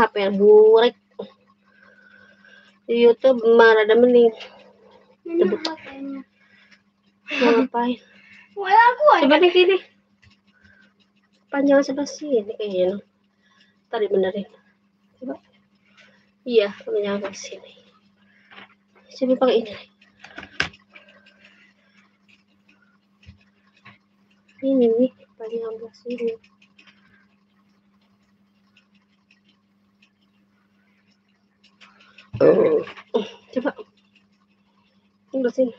HP burek. Di YouTube marah ada mending. Ngapain? Coba deh gini. Panjang sebelah sini kayaknya. Tadi benerin. Coba. Iya, panjang sebelah sini. Coba pakai ini. Ini nih, panjang sebelah sini. Coba. Ini bersihin.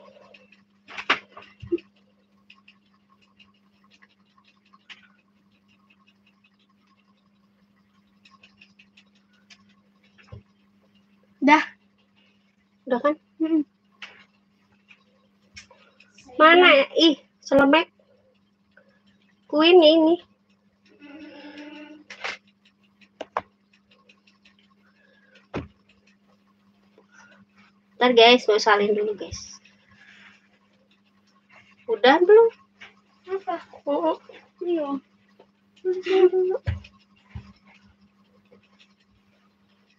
Udah kan? Mana ya? Ih, selemek. Queen ini. Ntar guys, mau salin dulu guys. Udah belum? Apa? Iya.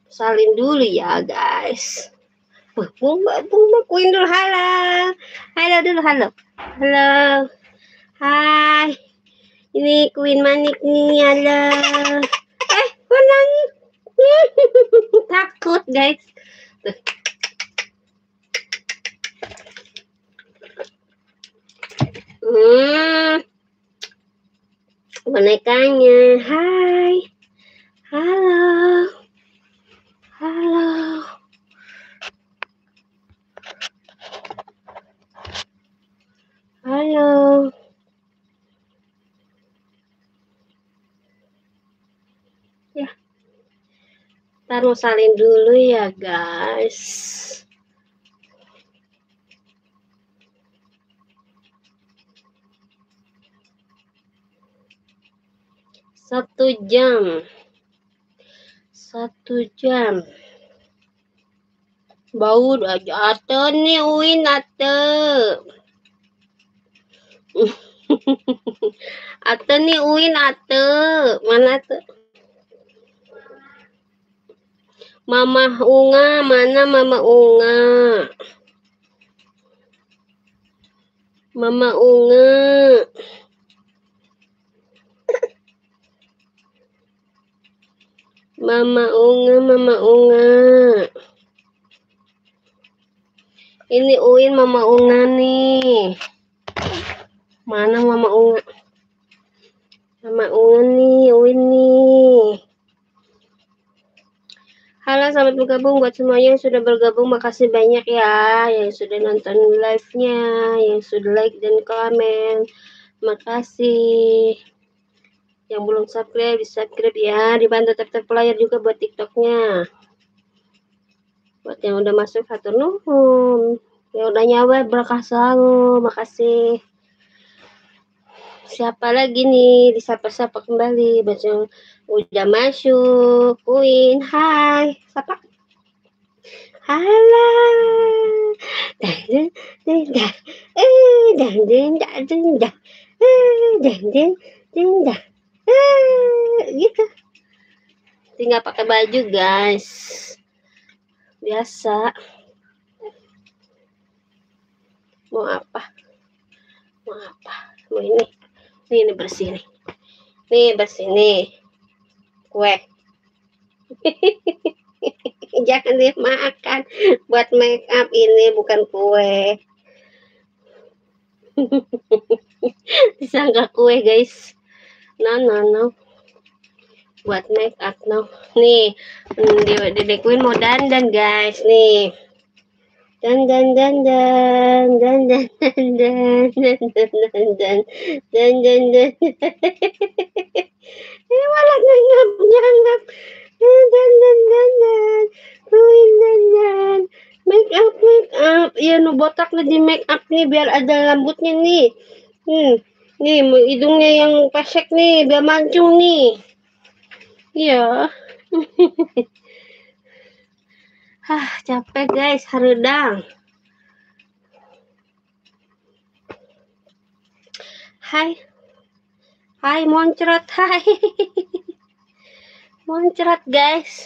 Salin dulu ya guys. Bunga Queen dulu, halo dulu, halo hai, ini Queen Manik nih, halo. Kok nangis? Takut guys. Bonekanya, hai, halo. Ya, ntar mau salin dulu ya guys. Satu jam. Bau aja ate nih Uin ate. Ate nih Uin ate. Mana tuh? Mama Unga, mana Mama Unga? Mama Unga. Mama Unga. Ini Uin Mama Unga nih. Mana Mama Unga? Mama Unga nih, Uin nih. Halo, selamat bergabung buat semuanya yang sudah bergabung. Makasih banyak ya yang sudah nonton live-nya, yang sudah like dan komen. Makasih. Yang belum subscribe, di subscribe ya. Dibantu tap-tap layar juga buat TikToknya. Buat yang udah masuk, hatur nuhun. Yang udah nyawa berkah selalu. Makasih. Siapa lagi nih? Disapa-sapa kembali. Buat yang udah masuk. Queen, hai. Sapa. Halo. Gitu. Tinggal pakai baju guys. Biasa. Mau apa? Mau ini. Ini bersih nih. Nih bersih nih. Kue. Jangan dimakan. Buat make up ini bukan kue. Disangka kue guys. No. Buat make up no. Nih, Dede Queen mau dandan guys nih. Dan. Ini malah nyanggap. Dan. Make up. Ya nu botak nih di make up nih biar ada rambutnya nih. Nih hidungnya yang pesek nih biar mancung nih. Iya. Capek guys, hareudang. Hai moncrot, hai. Moncrot guys.